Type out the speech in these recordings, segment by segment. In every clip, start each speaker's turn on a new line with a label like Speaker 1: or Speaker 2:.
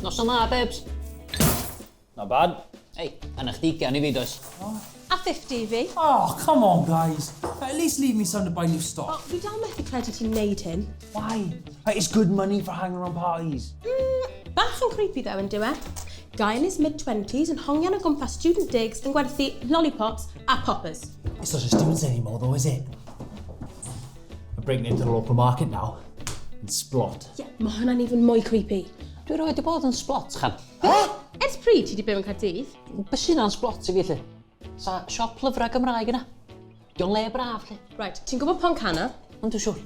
Speaker 1: Nos yma, babes.
Speaker 2: Not bad.
Speaker 1: Ei, anna chdi gan I fi, does.
Speaker 3: A 50 fi.
Speaker 2: Oh, come on, guys. At least leave me some to buy new stock.
Speaker 3: Fi dal methu credu ti'n neud hyn.
Speaker 2: Why? It's good money for hanging around parties.
Speaker 3: Bach yn creepy though, yn dyw e. Guy in his mid-20s yn hongian o gwmpas student digs yn gwerthu lollipops a poppers.
Speaker 2: It's not just students anymore, though, is it? We're breaking into the local market now. And Splot.
Speaker 3: Yeah, mae hwnna'n even mwy creepy.
Speaker 1: Dwi roed I bod yn splot, chan.
Speaker 3: Ers pryd ti di byw yn Caerdydd?
Speaker 1: Bys yna'n splot I fi, lle. Sa siop lyfrau Gymraeg yna. Diolch le braf, lle.
Speaker 3: Right, ti'n gwybod pon cana?
Speaker 1: Ond dwi'n siŵr.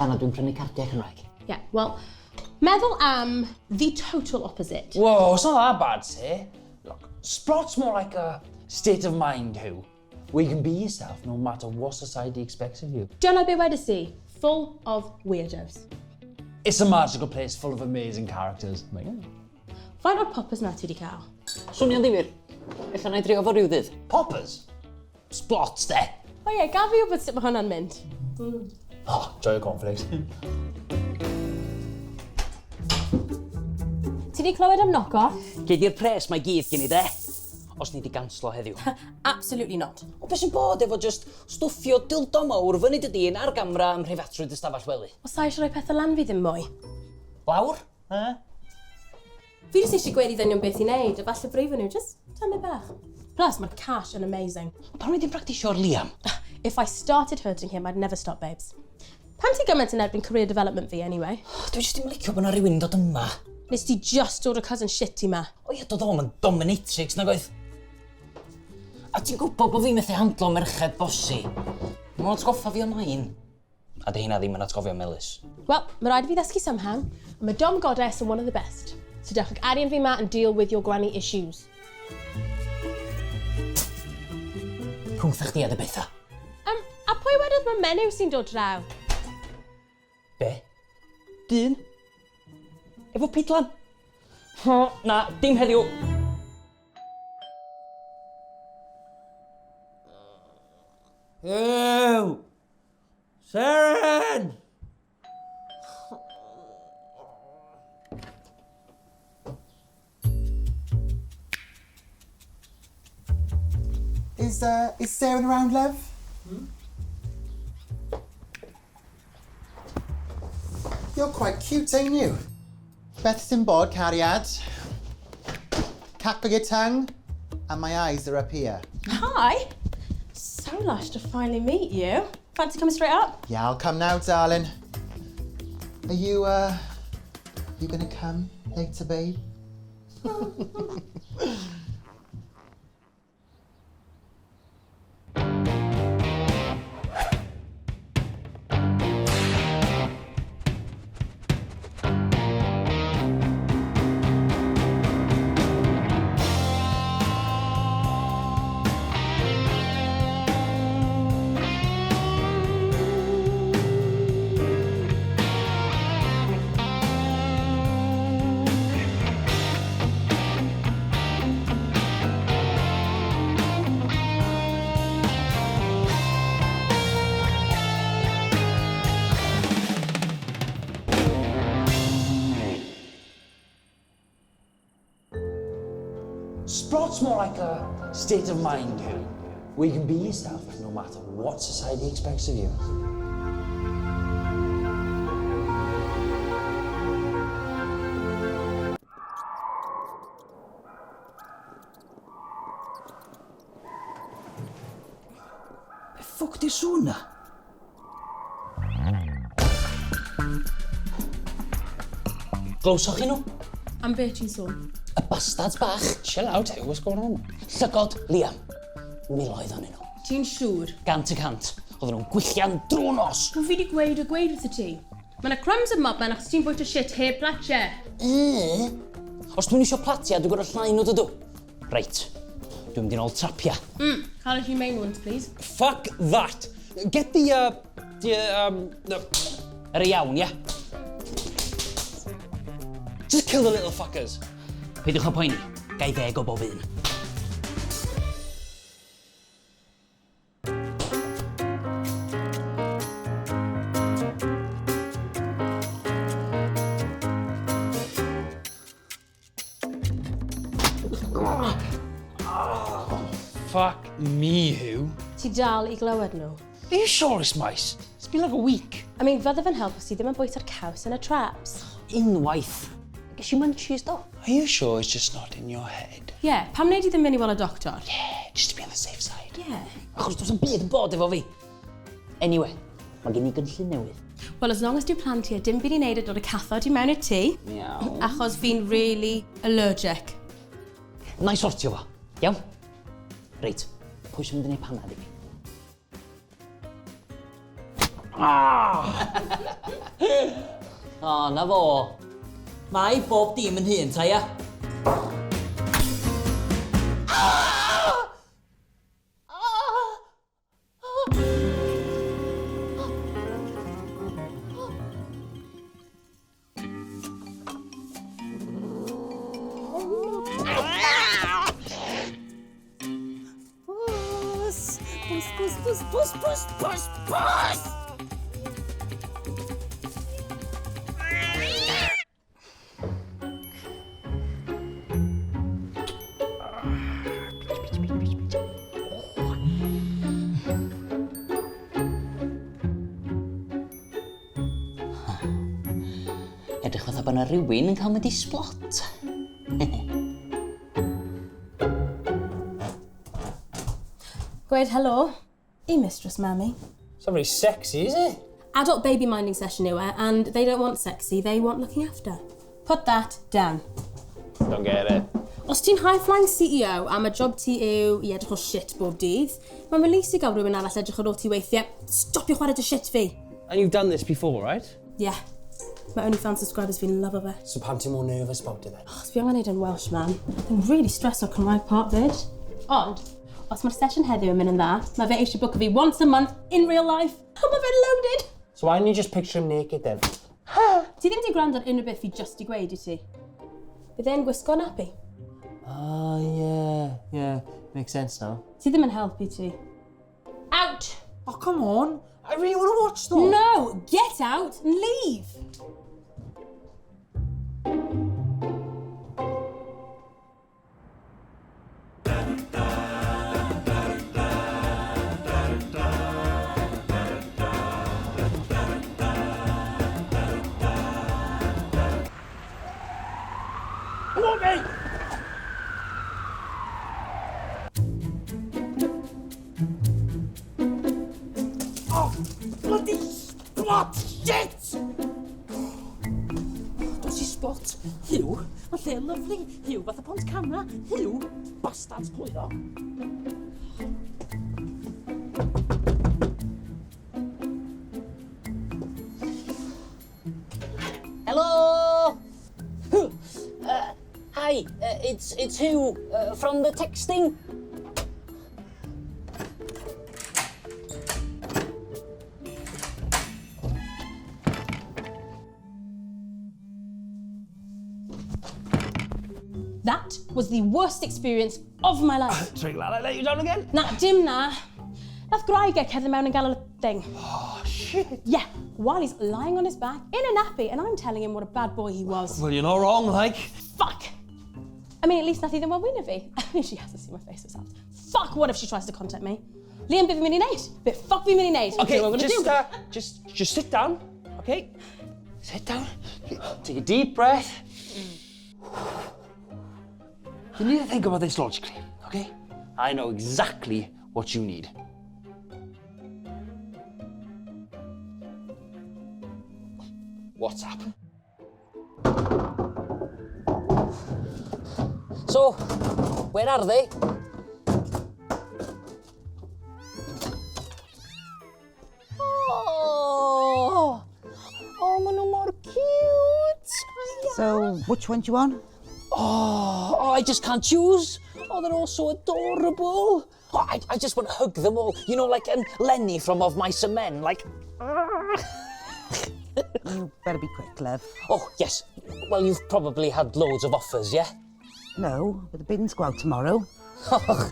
Speaker 1: Anna dwi'n prynu cardiau Cymraeg.
Speaker 3: Yeah, well, meddwl am the total opposite.
Speaker 2: Whoa, it's not that bad, say. Look, Splot's more like a state of mind, who? Where you can be yourself no matter what society expects of you.
Speaker 3: Dyna be wedys i, full of weirdos.
Speaker 2: It's a magical place full of amazing characters.
Speaker 3: Faint o'r poppers na ti di cael?
Speaker 1: Swnio'n ddifur. Ella na I drio fo ryw ddydd.
Speaker 2: Poppers?
Speaker 1: Splots, de.
Speaker 3: O ie, gaf fi wybod sut mae hwnna'n mynd.
Speaker 2: Oh, joy of cornflakes.
Speaker 3: Ti di clywed am knock-off?
Speaker 1: Gei di'r pres mae gyd gen I, de. Os ni di ganslo heddiw.
Speaker 3: Absolutely not.
Speaker 1: O beth sy'n bod efo just stwffio dildo mawr fyny dy dyn ar gamra am rheifatrwydd y stafell wely?
Speaker 3: Os sa eisiau rhoi pethau lan fi ddim mwy.
Speaker 1: Lawr?
Speaker 3: Fi jyst eisiau gweud I ddynion beth I wneud, a falle brifo nhw, just tynnu bach. Plus, mae'r cash yn amazing.
Speaker 1: Pan wedi'n practisio ar Liam?
Speaker 3: If I started hurting him, I'd never stop, babes. Pan ti gymaint yn erbyn career development fi, anyway?
Speaker 1: Dwi jyst ddim licio bod na rhywun dod yma.
Speaker 3: Nes ti just dod o cousin shit I ma.
Speaker 1: O ie, dod o'n dominatrix nag oedd. A ti'n gwybod bod fi'n methu handlo merched bosi. Mae'n atgoffa fi ymlaen. A dy hynna ddim yn atgofio Melys.
Speaker 3: Wel, mae rhaid I fi ddysgu somehow. A mae Dom Goddess yn one of the best. So dewch ag arian fi ma and deal with your granny issues.
Speaker 1: Rhwngtha chdi a dy betha.
Speaker 3: A pwy wedodd mae menyw sy'n dod draw?
Speaker 1: Be? Dyn? Efo pidlan? Na, dim heddiw.
Speaker 2: Ew! Saren!
Speaker 4: Is Saren around, love? You're quite cute, ain't you? Beth's in bod, cariad. Cap of your tongue, and my eyes are up here.
Speaker 3: Hi. So lush to finally meet you. Fancy coming straight up?
Speaker 4: Yeah, I'll come now, darling. Are you gonna come later, babe?
Speaker 2: Splot's more like a state of mind, who? Where you can be yourself no matter what society expects of you. Be ffwc di'r sŵn na?
Speaker 1: Glywsoch chi nhw?
Speaker 3: Am beth ti'n sôn?
Speaker 1: Y bastards bach.
Speaker 2: Chill out, hey, what's going on?
Speaker 1: Llygod, Liam. Miloedd o'n nhw.
Speaker 3: Ti'n siŵr?
Speaker 1: Gant y cant. Oedden nhw'n gwychian drwy nos.
Speaker 3: Pwy fi di gweud wrth ti? Mae yna crumbs yn mob man achos ti'n bwyta shit heb platia.
Speaker 1: Os dwi'n eisiau platia, dwi'n gwrdd llain o dydw. Reit. Dwi'n mynd i'n ôl trapia.
Speaker 3: Cael eich main ones, please.
Speaker 2: Fuck that! Get the.
Speaker 1: Yr iawn, ia?
Speaker 2: Just kill the little fuckers.
Speaker 1: Peidiwch o poeni. Gai 10 o bob un.
Speaker 2: Fuck me, who?
Speaker 3: Ti dal I glywed nhw?
Speaker 2: Are you sure it's mice? It's been like a week.
Speaker 3: I mean, fydde fe'n help os ti ddim yn bwyta'r caws yn y traps.
Speaker 1: Unwaith. Ges i munchies do?
Speaker 2: Are you sure it's just not in your head?
Speaker 3: Yeah, pam wneud I ddim mynd I weld y doctor?
Speaker 2: Yeah, just to be on the safe side.
Speaker 3: Yeah.
Speaker 1: Achos does yn byd yn bod efo fi. Anyway, mae gen I gynllun newydd.
Speaker 3: Well, as long as dwi'n plan ti a dim byd I wneud dod y cathod I mewn I ti,
Speaker 1: Iawn.
Speaker 3: achos fi'n really allergic.
Speaker 1: Na I sortio fo. Iawn? Reit, pwy sy'n mynd i wneud panad I fi? O, na fo. Mae bob dim yn hun, ta ia? Pus! Edrych fatha bod 'na rywun yn cael mynd I splot.
Speaker 3: Gweud helo I Mistress Mammy.
Speaker 2: It's not very sexy, is it?
Speaker 3: Adult baby minding session yw e, and they don't want sexy, they want looking after. Put that down.
Speaker 2: Don't get it.
Speaker 3: Os ti'n high-flying CEO a mae job ti yw I edrych o shit bob dydd, mae'n release I gael rhywun arall edrych ar ôl ti weithiau, stopio chwarae dy shit fi.
Speaker 5: And you've done this before, right?
Speaker 3: Yeah. Mae OnlyFans subscribers fi'n love of it.
Speaker 5: So pam ti more nervous about it then?
Speaker 3: Os fi angen neud yn Welsh, man. Dwi'n really stressed o'r Cymraeg part fyd. Ond, os mae'r session heddiw yn mynd yn dda, mae fe eisiau book fi once a month in real life. O, mae fe'n loaded!
Speaker 5: So why didn't you just picture him naked then?
Speaker 3: Ti ddim di gwrando ar unrhyw beth fi just I gweud I ti. Bydd e'n gwisgo nappy.
Speaker 5: Yeah. Makes sense now.
Speaker 3: Ti ddim yn helpu ti. Out!
Speaker 5: Oh, come on. I really want to watch though.
Speaker 3: No! Get out and leave!
Speaker 1: Bloody splot! Shit! Does I splot? Hugh? Mae lle lyflu. Hugh, fath o pont cama. Hugh? Bastards clwyddo. Hello! Hi, it's Hugh from the texting.
Speaker 3: That was the worst experience of my life.
Speaker 5: So glad I let you down again?
Speaker 3: Na, dim na. Nath Graig cerdded mewn and gael y thing.
Speaker 5: Oh, shit.
Speaker 3: Yeah, while he's lying on his back, in a nappy, and I'm telling him what a bad boy he was.
Speaker 5: Well, you're not wrong, like.
Speaker 3: Fuck! I mean, at least nath hi ddim weld fi. I mean, she has to see my face herself. Fuck, what if she tries to contact me? Liam, beth fi'n mynd I neud? Beth fuck fi'n mynd I neud?
Speaker 5: Okay,
Speaker 3: Do you know what I'm gonna do?
Speaker 5: just sit down, okay? Sit down. Take a deep breath. You need to think about this logically, okay? I know exactly what you need. WhatsApp.
Speaker 1: So, where are they? Oh, maen nhw mor cute.
Speaker 6: So, which one do you want?
Speaker 1: Oh, I just can't choose. Oh, they're all so adorable. Oh, I just want to hug them all. You know, like Lenny from Of Mice and Men, like...
Speaker 6: You better be quick, love.
Speaker 1: Oh, yes. Well, you've probably had loads of offers, yeah?
Speaker 6: No, but the bins go out tomorrow.
Speaker 1: Oh,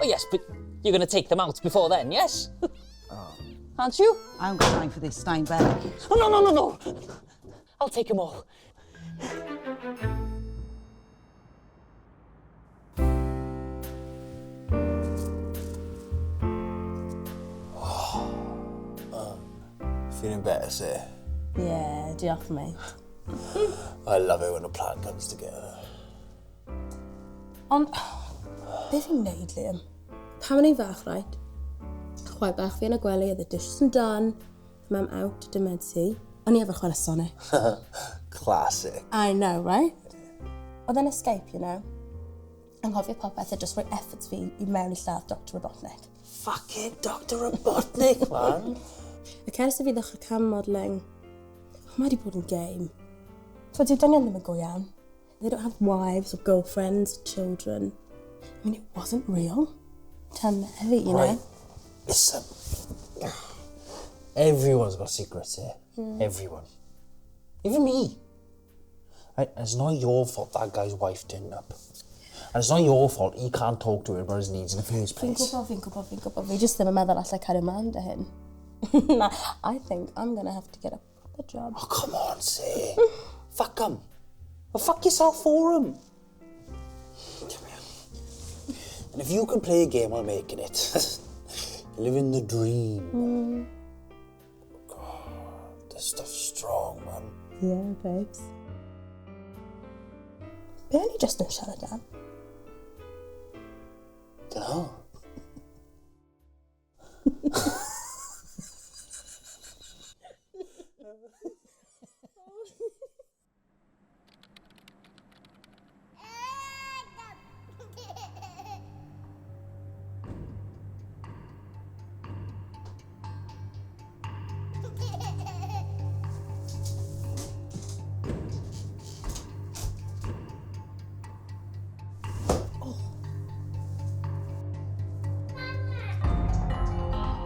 Speaker 1: yes, but you're going to take them out before then, yes? Aren't you?
Speaker 6: I haven't got time for this, Steinbeck.
Speaker 1: Oh, no. I'll take them all.
Speaker 4: Feeling better, sir?
Speaker 3: Yeah, diolch, mate.
Speaker 4: I love it when a plan comes together.
Speaker 3: Ond, beth fi'n neud, Liam? Pan o'n i'n fach, right? Chwaer bach fi yn y gwely, oedd y dishes yn done, mam out, dim medsi. O'n i efo'r chwarae Sonic.
Speaker 4: Classic.
Speaker 3: I know, right? Oedd yn escape, you know? Anghofio popeth a just rhoi efforts fi I mewn I lladd Dr Robotnik.
Speaker 4: Fucking Dr Robotnik, man.
Speaker 3: Y ceres I fi ddechrau cam modelling. Mae wedi bod yn game. So, dyw dynion ddim yn go iawn. They don't have wives or girlfriends or children. I mean, it wasn't real. Tannefi, you know?
Speaker 4: Listen. Everyone's got secrets here. Everyone. Even me. Right? And it's not your fault that guy's wife turned up. And it's not your fault he can't talk to her about his needs in the first
Speaker 3: Fi'n
Speaker 4: place.
Speaker 3: gwybod. Fi just ddim yn meddwl allai cael ymlaen dy hyn. I think I'm going to have to get a proper job.
Speaker 4: Oh, come on, say. Fuck him. Well, fuck yourself for him. Come here. And if you can play a game while making it, living the dream. God, this stuff's strong, man.
Speaker 3: Yeah, babes. Be o'n I just yn siarad am?
Speaker 4: Dunno.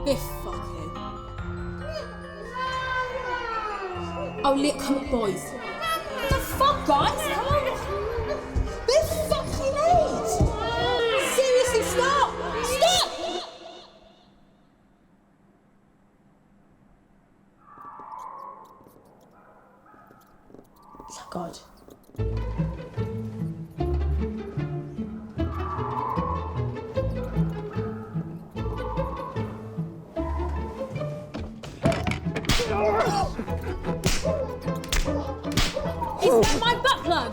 Speaker 3: Biff, fuck you. Oh, come on, boys. What the fuck, guys? Come on. Biff, fuck you, mate. Seriously, stop. Stop! Oh, God. Is my butt plug?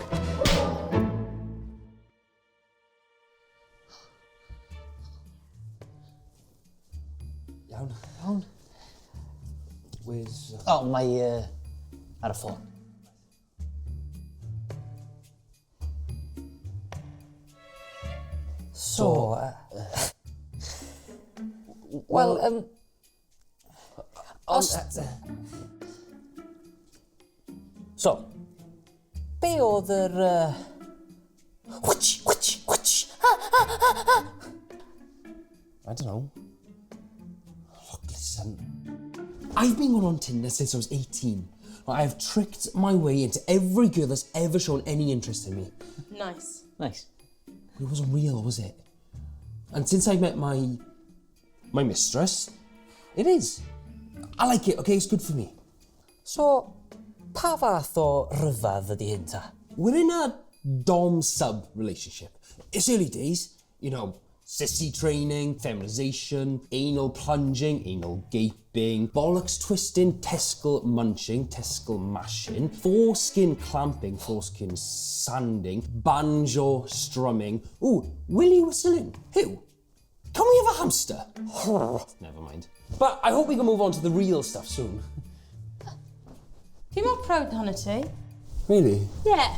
Speaker 4: Iawn. Where's...
Speaker 1: Oh, mae ar y ffôn. So, wel, os... So, be oedd yr... Witch.
Speaker 4: I don't know. Look, listen. I've been going on Tinder since I was 18. I've tricked my way into every girl that's ever shown any interest in me.
Speaker 3: Nice.
Speaker 1: Nice.
Speaker 4: But it wasn't real, was it? And since I met my mistress, it is. I like it, okay? It's good for me.
Speaker 1: So, pa fath o rhyfedd ydi hyn ta?
Speaker 4: We're in a dom-sub relationship. It's early days, you know, sissy training, feminization, anal plunging, anal gaping, bollocks twisting, testicle munching, testicle mashing, foreskin clamping, foreskin sanding, banjo strumming. Ooh, willy whistling. Who? Can we have a hamster? Never mind. But I hope we can move on to the real stuff soon.
Speaker 3: Fi mor proud honna ti.
Speaker 4: Really?
Speaker 3: Yeah.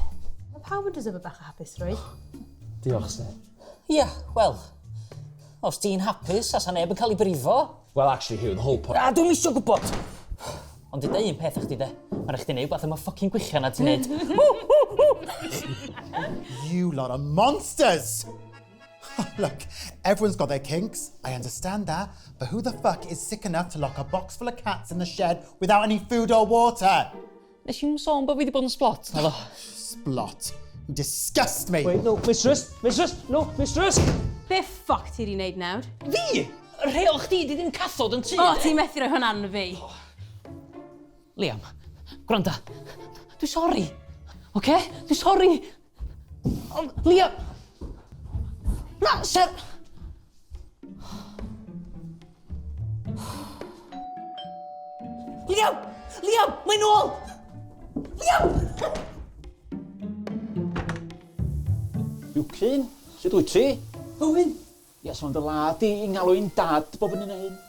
Speaker 3: Mae pawb yn deserve bach o hapus, right?
Speaker 4: Diolch, Steph.
Speaker 1: Ie, wel, os ti'n hapus a sa neb yn cael ei brifo.
Speaker 4: Well, actually, here, the whole point...
Speaker 1: Dwi'n misio gwybod. Ond i un peth chdi de, mae'n rhaid i neud beth am y ffocin gwichian na ti'n neud.
Speaker 4: You lot are monsters! Look, everyone's got their kinks. I understand that. But who the fuck is sick enough to lock a box full of cats in the shed without any food or water?
Speaker 1: Nes i'n sôn bod fi wedi bod yn splot, na ddo?
Speaker 4: Splot. You disgust me.
Speaker 5: Wait, no, mistress, no, mistress!
Speaker 3: Be ffoc ti wedi wneud nawr?
Speaker 1: Fi? Rheol chdi di ddim cathod yn tŷ.
Speaker 3: O, ti'n methu roi hwnna arno fi.
Speaker 1: Liam, gwranda, dwi'n sori. Oce? Dwi'n sori. Ond, Liam... Na, ser... Liam! Liam! Liam! Mae'n ôl! Liam!
Speaker 2: Iwcyn, sut wyt ti?
Speaker 1: Owen!
Speaker 2: Ia, son dy lad i ngalw i'n dad bob yn hyn.